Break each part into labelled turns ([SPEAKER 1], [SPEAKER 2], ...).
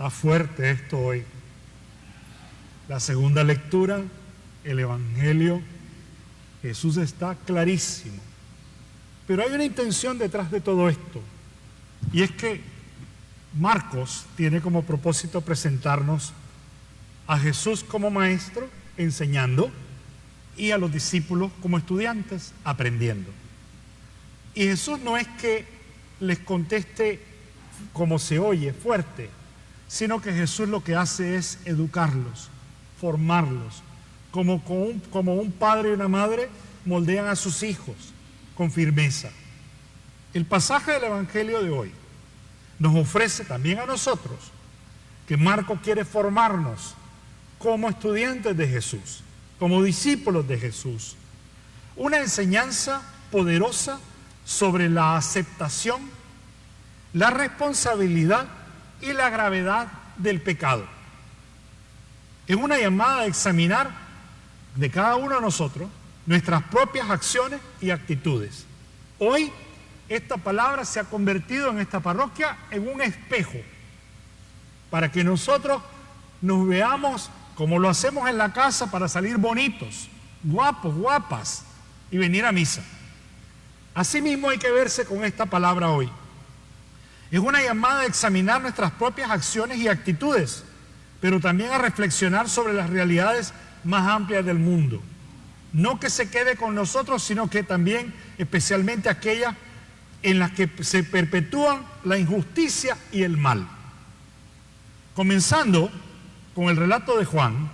[SPEAKER 1] Está fuerte esto hoy. La segunda lectura, el Evangelio, Jesús está clarísimo. Pero hay una intención detrás de todo esto. Y es que Marcos tiene como propósito presentarnos a Jesús como maestro, enseñando, y a los discípulos como estudiantes, aprendiendo. Y Jesús no es que les conteste como se oye, fuerte, sino que Jesús lo que hace es educarlos, formarlos, como un padre y una madre moldean a sus hijos con firmeza. El pasaje del Evangelio de hoy nos ofrece también a nosotros que Marcos quiere formarnos como estudiantes de Jesús, como discípulos de Jesús. Una enseñanza poderosa sobre la aceptación, la responsabilidad y la gravedad del pecado. Es una llamada a examinar de cada uno de nosotros nuestras propias acciones y actitudes. Hoy esta palabra se ha convertido en esta parroquia en un espejo para que nosotros nos veamos como lo hacemos en la casa para salir bonitos, guapos, guapas y venir a misa. Asimismo hay que verse con esta palabra hoy. Es una llamada a examinar nuestras propias acciones y actitudes, pero también a reflexionar sobre las realidades más amplias del mundo. No que se quede con nosotros, sino que también, especialmente aquellas en las que se perpetúan la injusticia y el mal. Comenzando con el relato de Juan,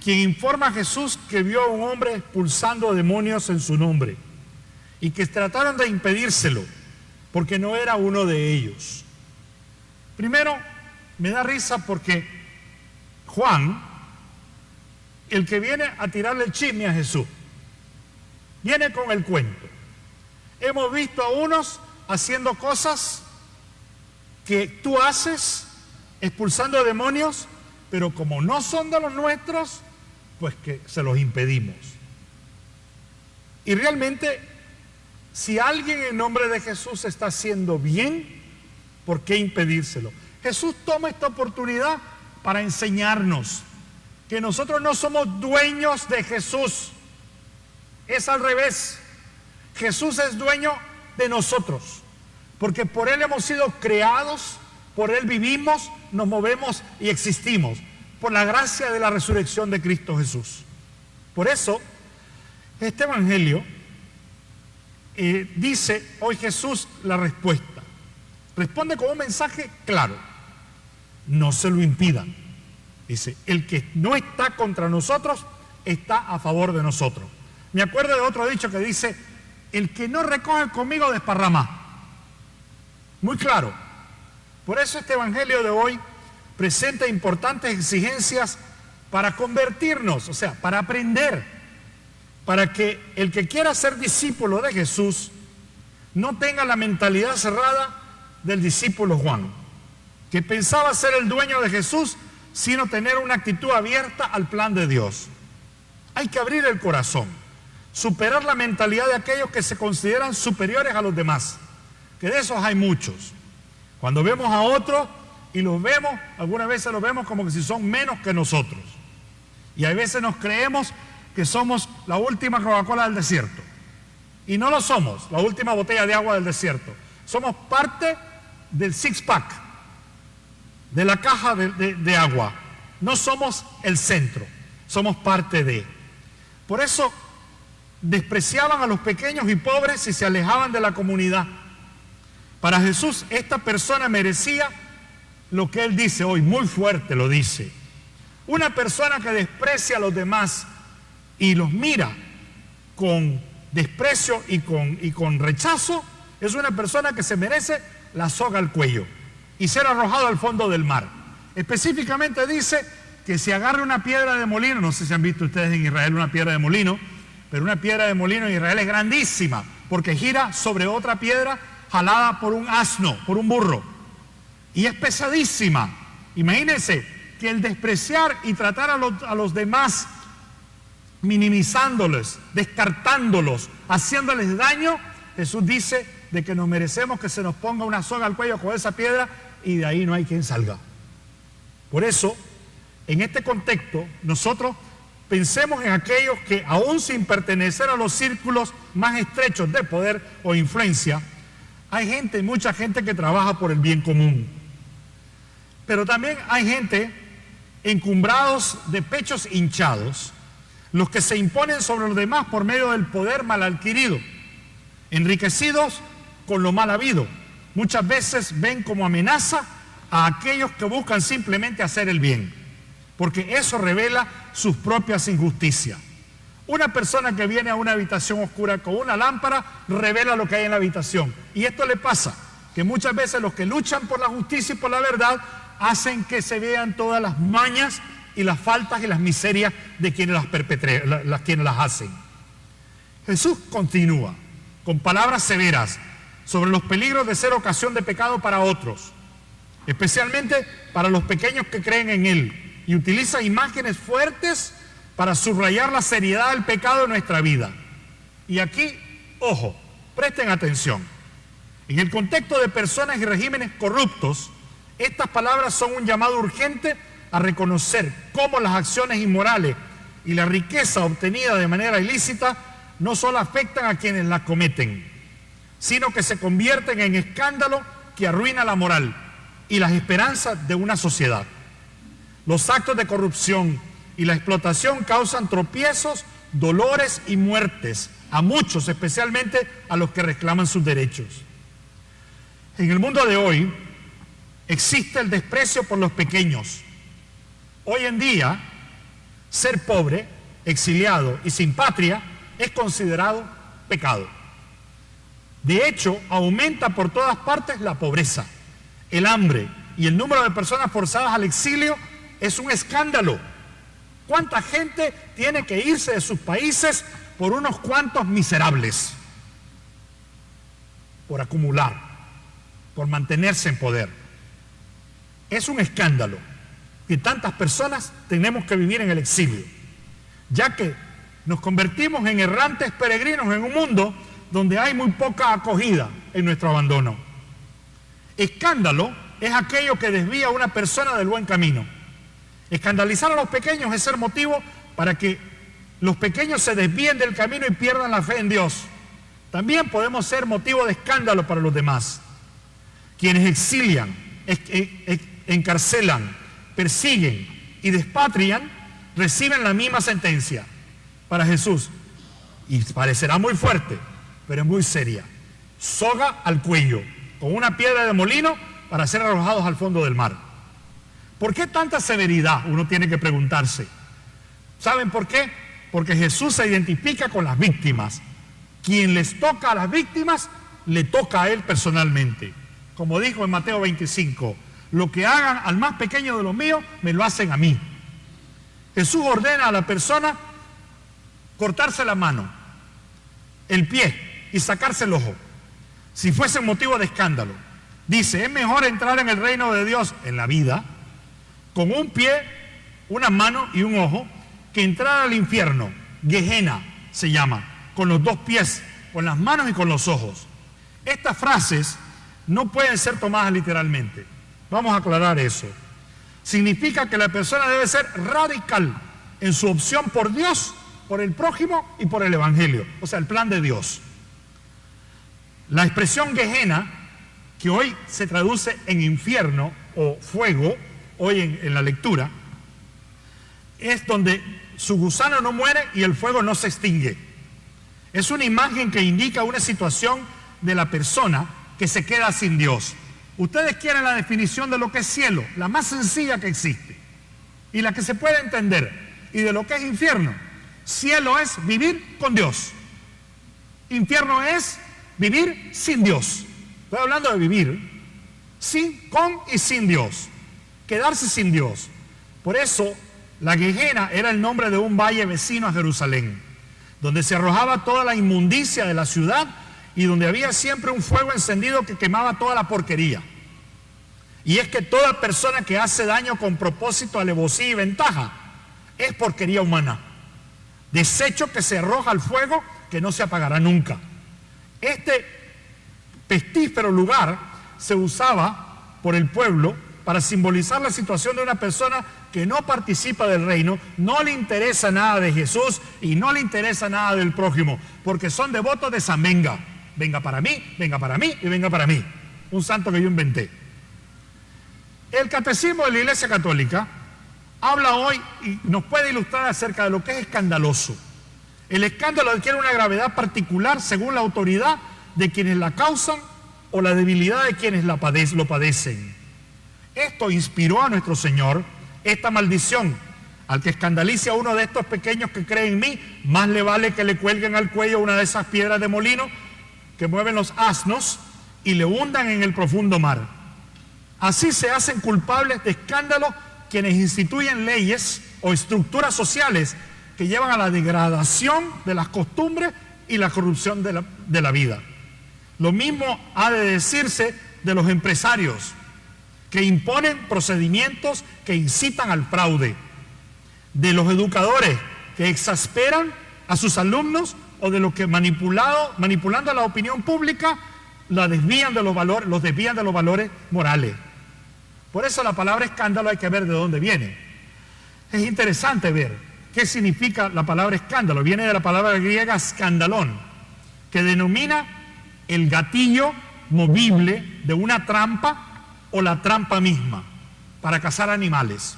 [SPEAKER 1] quien informa a Jesús que vio a un hombre expulsando demonios en su nombre y que trataron de impedírselo porque no era uno de ellos. Primero, me da risa porque Juan, el que viene a tirarle el chisme a Jesús, viene con el cuento. Hemos visto a unos haciendo cosas que tú haces, expulsando demonios, pero como no son de los nuestros, pues que se los impedimos. Y realmente, si alguien en nombre de Jesús está haciendo bien, ¿por qué impedírselo? Jesús toma esta oportunidad para enseñarnos que nosotros no somos dueños de Jesús. Es al revés. Jesús es dueño de nosotros, porque por Él hemos sido creados, por Él vivimos, nos movemos y existimos, por la gracia de la resurrección de Cristo Jesús. Por eso, este Evangelio dice hoy Jesús la respuesta. Responde con un mensaje claro: no se lo impidan. Dice, el que no está contra nosotros está a favor de nosotros. Me acuerdo de otro dicho que dice, el que no recoge conmigo desparrama. Muy claro. Por eso este Evangelio de hoy presenta importantes exigencias para convertirnos, o sea, para aprender, para que el que quiera ser discípulo de Jesús no tenga la mentalidad cerrada del discípulo Juan, que pensaba ser el dueño de Jesús, sino tener una actitud abierta al plan de Dios. Hay que abrir el corazón, superar la mentalidad de aquellos que se consideran superiores a los demás, que de esos hay muchos. Cuando vemos a otros y los vemos, algunas veces los vemos como que si son menos que nosotros. Y a veces nos creemos que somos la última Coca-Cola del desierto. Y no lo somos, la última botella de agua del desierto. Somos parte del six-pack, de la caja de agua. No somos el centro, somos parte de. Por eso despreciaban a los pequeños y pobres y se alejaban de la comunidad. Para Jesús, esta persona merecía lo que Él dice hoy, muy fuerte lo dice. Una persona que desprecia a los demás y los mira con desprecio y con rechazo, es una persona que se merece la soga al cuello y ser arrojado al fondo del mar. Específicamente dice que se agarre una piedra de molino. No sé si han visto ustedes en Israel una piedra de molino, pero una piedra de molino en Israel es grandísima porque gira sobre otra piedra jalada por un asno, por un burro, y es pesadísima. Imagínense que el despreciar y tratar a los demás minimizándolos, descartándolos, haciéndoles daño, Jesús dice de que nos merecemos que se nos ponga una soga al cuello con esa piedra y de ahí no hay quien salga. Por eso, en este contexto, nosotros pensemos en aquellos que, aún sin pertenecer a los círculos más estrechos de poder o influencia, hay gente, mucha gente que trabaja por el bien común. Pero también hay gente encumbrados de pechos hinchados, los que se imponen sobre los demás por medio del poder mal adquirido, enriquecidos con lo mal habido. Muchas veces ven como amenaza a aquellos que buscan simplemente hacer el bien, porque eso revela sus propias injusticias. Una persona que viene a una habitación oscura con una lámpara revela lo que hay en la habitación. Y esto le pasa, que muchas veces los que luchan por la justicia y por la verdad hacen que se vean todas las mañas y las faltas y las miserias de quienes quienes las hacen. Jesús continúa con palabras severas sobre los peligros de ser ocasión de pecado para otros, especialmente para los pequeños que creen en Él, y utiliza imágenes fuertes para subrayar la seriedad del pecado en nuestra vida. Y aquí, ojo, presten atención. En el contexto de personas y regímenes corruptos, estas palabras son un llamado urgente a reconocer cómo las acciones inmorales y la riqueza obtenida de manera ilícita no solo afectan a quienes las cometen, sino que se convierten en escándalo que arruina la moral y las esperanzas de una sociedad. Los actos de corrupción y la explotación causan tropiezos, dolores y muertes a muchos, especialmente a los que reclaman sus derechos. En el mundo de hoy existe el desprecio por los pequeños. Hoy en día, ser pobre, exiliado y sin patria es considerado pecado. De hecho, aumenta por todas partes la pobreza, el hambre y el número de personas forzadas al exilio es un escándalo. ¿Cuánta gente tiene que irse de sus países por unos cuantos miserables? Por acumular, por mantenerse en poder. Es un escándalo que tantas personas tenemos que vivir en el exilio, ya que nos convertimos en errantes peregrinos en un mundo donde hay muy poca acogida en nuestro abandono. Escándalo es aquello que desvía a una persona del buen camino. Escandalizar a los pequeños es ser motivo para que los pequeños se desvíen del camino y pierdan la fe en Dios. También podemos ser motivo de escándalo para los demás. Quienes exilian, encarcelan, persiguen y despatrian, reciben la misma sentencia. Para Jesús, y parecerá muy fuerte, pero es muy seria: soga al cuello, con una piedra de molino para ser arrojados al fondo del mar. ¿Por qué tanta severidad? Uno tiene que preguntarse. ¿Saben por qué? Porque Jesús se identifica con las víctimas. Quien les toca a las víctimas, le toca a Él personalmente. Como dijo en Mateo 25, lo que hagan al más pequeño de los míos, me lo hacen a mí. Jesús ordena a la persona cortarse la mano, el pie y sacarse el ojo, si fuese motivo de escándalo. Dice, es mejor entrar en el reino de Dios en la vida con un pie, una mano y un ojo, que entrar al infierno, Gehenna se llama, con los dos pies, con las manos y con los ojos. Estas frases no pueden ser tomadas literalmente. Vamos a aclarar eso. Significa que la persona debe ser radical en su opción por Dios, por el prójimo y por el evangelio, o sea, el plan de Dios. La expresión Gehenna, que hoy se traduce en infierno o fuego, hoy en la lectura, es donde su gusano no muere y el fuego no se extingue. Es una imagen que indica una situación de la persona que se queda sin Dios. Ustedes quieren la definición de lo que es cielo, la más sencilla que existe y la que se puede entender, y de lo que es infierno. Cielo es vivir con Dios. Infierno es vivir sin Dios. Estoy hablando de vivir con y sin Dios. Quedarse sin Dios. Por eso, la Gehenna era el nombre de un valle vecino a Jerusalén, donde se arrojaba toda la inmundicia de la ciudad y donde había siempre un fuego encendido que quemaba toda la porquería. Y es que toda persona que hace daño con propósito, alevosía y ventaja es porquería humana. Desecho que se arroja al fuego que no se apagará nunca. Este pestífero lugar se usaba por el pueblo para simbolizar la situación de una persona que no participa del reino, no le interesa nada de Jesús y no le interesa nada del prójimo, porque son devotos de San Venga. Venga para mí, venga para mí y venga para mí. Un santo que yo inventé. El Catecismo de la Iglesia Católica habla hoy y nos puede ilustrar acerca de lo que es escandaloso. El escándalo adquiere una gravedad particular según la autoridad de quienes la causan o la debilidad de quienes lo padecen. Esto inspiró a nuestro Señor esta maldición: al que escandalice a uno de estos pequeños que cree en mí, más le vale que le cuelguen al cuello una de esas piedras de molino que mueven los asnos y le hundan en el profundo mar. Así se hacen culpables de escándalo quienes instituyen leyes o estructuras sociales que llevan a la degradación de las costumbres y la corrupción de la vida. Lo mismo ha de decirse de los empresarios que imponen procedimientos que incitan al fraude, de los educadores que exasperan a sus alumnos o de los que manipulando a la opinión pública los desvían de los valores morales. Por eso la palabra escándalo hay que ver de dónde viene. Es interesante ver qué significa la palabra escándalo. Viene de la palabra griega skandalón, que denomina el gatillo movible de una trampa o la trampa misma para cazar animales.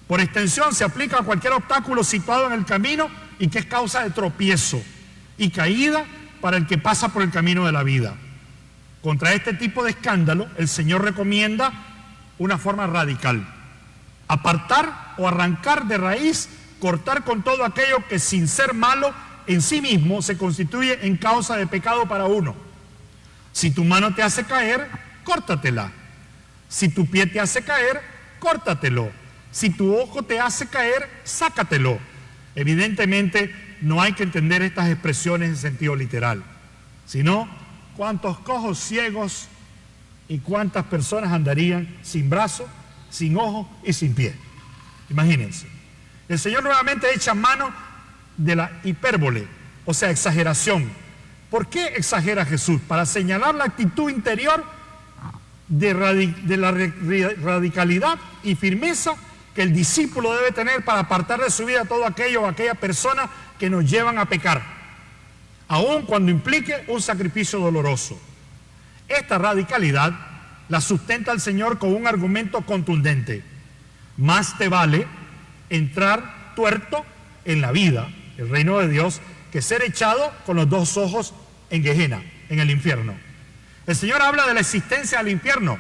[SPEAKER 1] Por extensión se aplica a cualquier obstáculo situado en el camino y que es causa de tropiezo y caída para el que pasa por el camino de la vida. Contra este tipo de escándalo, el Señor recomienda una forma radical: apartar o arrancar de raíz, cortar con todo aquello que sin ser malo en sí mismo se constituye en causa de pecado para uno. Si tu mano te hace caer, córtatela. Si tu pie te hace caer, córtatelo. Si tu ojo te hace caer, sácatelo. Evidentemente no hay que entender estas expresiones en sentido literal, sino cuántos cojos ciegos y cuántas personas andarían sin brazo, sin ojo y sin pie. Imagínense. El Señor nuevamente echa mano de la hipérbole, o sea, exageración. ¿Por qué exagera Jesús? Para señalar la actitud interior de la radicalidad y firmeza que el discípulo debe tener para apartar de su vida todo aquello o aquella persona que nos llevan a pecar, aun cuando implique un sacrificio doloroso. Esta radicalidad la sustenta el Señor con un argumento contundente: más te vale entrar tuerto en la vida, el reino de Dios, que ser echado con los dos ojos en Gehenna, en el infierno. El Señor habla de la existencia del infierno.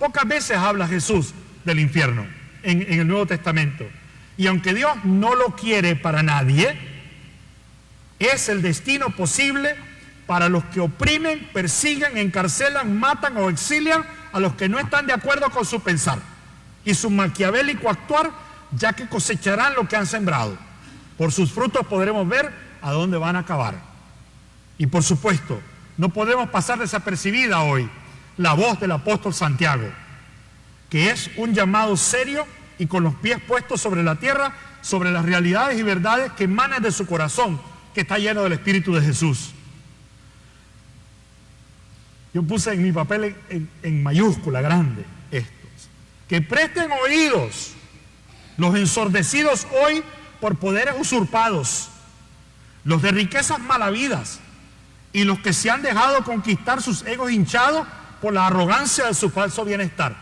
[SPEAKER 1] Pocas veces habla Jesús del infierno en el Nuevo Testamento. Y aunque Dios no lo quiere para nadie, es el destino posible para los que oprimen, persiguen, encarcelan, matan o exilian a los que no están de acuerdo con su pensar y su maquiavélico actuar, ya que cosecharán lo que han sembrado. Por sus frutos podremos ver a dónde van a acabar. Y por supuesto, no podemos pasar desapercibida hoy la voz del apóstol Santiago, que es un llamado serio y con los pies puestos sobre la tierra, sobre las realidades y verdades que emanan de su corazón, que está lleno del Espíritu de Jesús. Yo puse en mi papel en mayúscula grande estos: que presten oídos los ensordecidos hoy por poderes usurpados, los de riquezas malavidas y los que se han dejado conquistar sus egos hinchados por la arrogancia de su falso bienestar.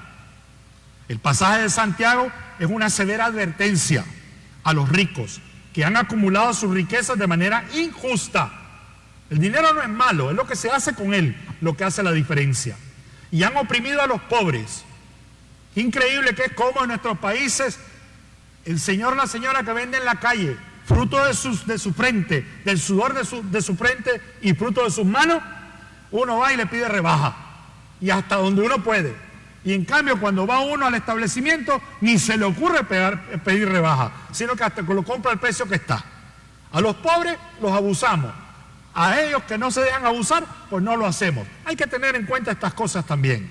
[SPEAKER 1] El pasaje de Santiago es una severa advertencia a los ricos que han acumulado sus riquezas de manera injusta. El dinero no es malo, es lo que se hace con él lo que hace la diferencia. Y han oprimido a los pobres. Increíble que es como en nuestros países el señor o la señora que vende en la calle, fruto de su frente, del sudor de su frente y fruto de sus manos, uno va y le pide rebaja, y hasta donde uno puede. Y en cambio, cuando va uno al establecimiento, ni se le ocurre pedir rebaja, sino que hasta lo compra al precio que está. A los pobres los abusamos, a ellos que no se dejan abusar, pues no lo hacemos. Hay que tener en cuenta estas cosas también.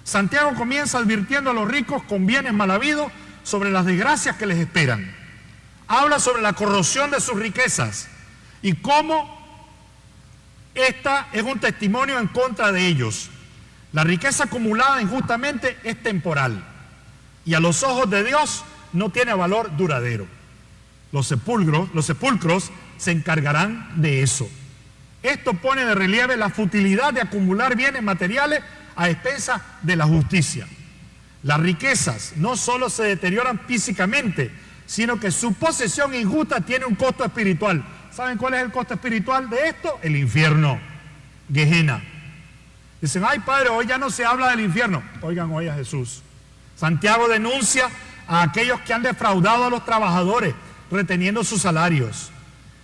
[SPEAKER 1] Santiago comienza advirtiendo a los ricos con bienes mal habidos sobre las desgracias que les esperan. Habla sobre la corrosión de sus riquezas y cómo esta es un testimonio en contra de ellos. La riqueza acumulada injustamente es temporal y a los ojos de Dios no tiene valor duradero. Los sepulcros se encargarán de eso. Esto pone de relieve la futilidad de acumular bienes materiales a expensas de la justicia. Las riquezas no solo se deterioran físicamente, sino que su posesión injusta tiene un costo espiritual. ¿Saben cuál es el costo espiritual de esto? El infierno, Gehenna. Dicen, ay padre, hoy ya no se habla del infierno. Oigan hoy a Jesús. Santiago denuncia a aquellos que han defraudado a los trabajadores, reteniendo sus salarios.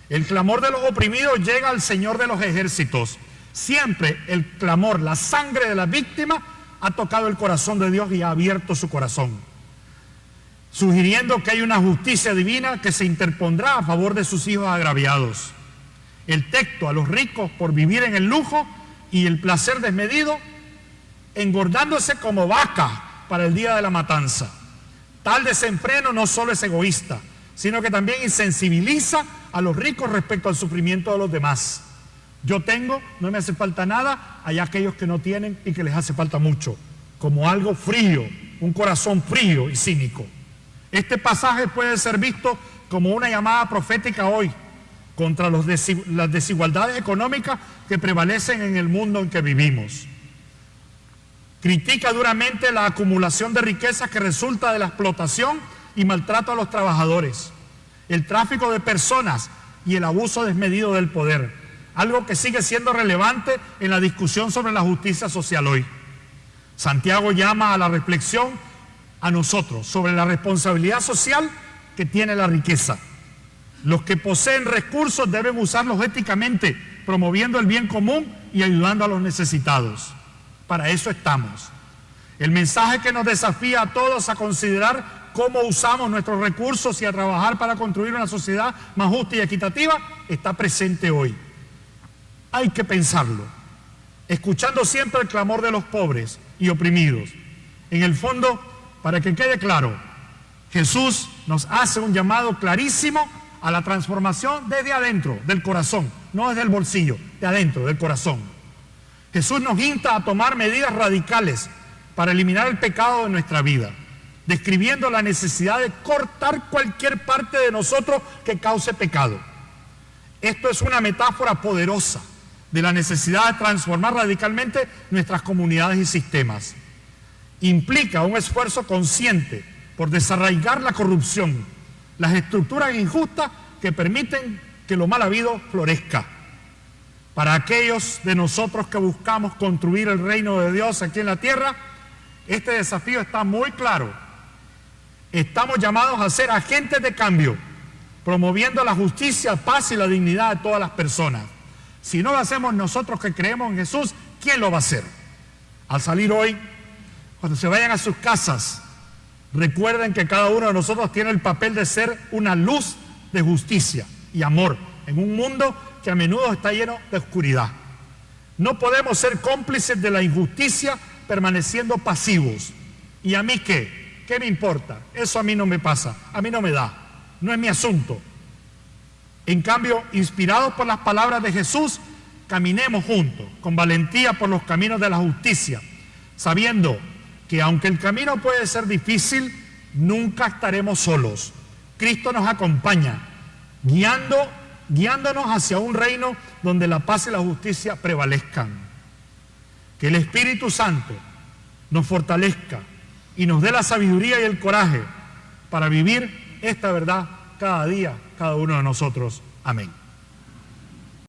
[SPEAKER 1] El clamor de los oprimidos llega al Señor de los ejércitos. Siempre el clamor, la sangre de la víctima ha tocado el corazón de Dios y ha abierto su corazón, sugiriendo que hay una justicia divina que se interpondrá a favor de sus hijos agraviados. El texto a los ricos por vivir en el lujo y el placer desmedido, engordándose como vacas para el día de la matanza. Tal desenfreno no solo es egoísta, sino que también insensibiliza a los ricos respecto al sufrimiento de los demás. Yo tengo, no me hace falta nada, hay aquellos que no tienen y que les hace falta mucho, como algo frío, un corazón frío y cínico. Este pasaje puede ser visto como una llamada profética hoy contra las desigualdades económicas que prevalecen en el mundo en que vivimos. Critica duramente la acumulación de riquezas que resulta de la explotación y maltrato a los trabajadores, el tráfico de personas y el abuso desmedido del poder, algo que sigue siendo relevante en la discusión sobre la justicia social hoy. Santiago llama a la reflexión a nosotros sobre la responsabilidad social que tiene la riqueza. Los que poseen recursos deben usarlos éticamente, promoviendo el bien común y ayudando a los necesitados. Para eso estamos. El mensaje que nos desafía a todos a considerar cómo usamos nuestros recursos y a trabajar para construir una sociedad más justa y equitativa está presente hoy. Hay que pensarlo, escuchando siempre el clamor de los pobres y oprimidos. En el fondo, para que quede claro, Jesús nos hace un llamado clarísimo a la transformación desde adentro, del corazón, no desde el bolsillo, de adentro, del corazón. Jesús nos insta a tomar medidas radicales para eliminar el pecado de nuestra vida, describiendo la necesidad de cortar cualquier parte de nosotros que cause pecado. Esto es una metáfora poderosa de la necesidad de transformar radicalmente nuestras comunidades y sistemas. Implica un esfuerzo consciente por desarraigar la corrupción, las estructuras injustas que permiten que lo mal habido florezca. Para aquellos de nosotros que buscamos construir el reino de Dios aquí en la tierra, este desafío está muy claro. Estamos llamados a ser agentes de cambio, promoviendo la justicia, paz y la dignidad de todas las personas. Si no lo hacemos nosotros que creemos en Jesús, ¿quién lo va a hacer? Al salir hoy, cuando se vayan a sus casas, recuerden que cada uno de nosotros tiene el papel de ser una luz de justicia y amor en un mundo que a menudo está lleno de oscuridad. No podemos ser cómplices de la injusticia permaneciendo pasivos. ¿Y a mí qué? ¿Qué me importa? Eso a mí no me pasa, a mí no me da, no es mi asunto. En cambio, inspirados por las palabras de Jesús, caminemos juntos, con valentía por los caminos de la justicia, sabiendo que aunque el camino puede ser difícil, nunca estaremos solos. Cristo nos acompaña, guiándonos hacia un reino donde la paz y la justicia prevalezcan. Que el Espíritu Santo nos fortalezca y nos dé la sabiduría y el coraje para vivir esta verdad cada día, cada uno de nosotros. Amén.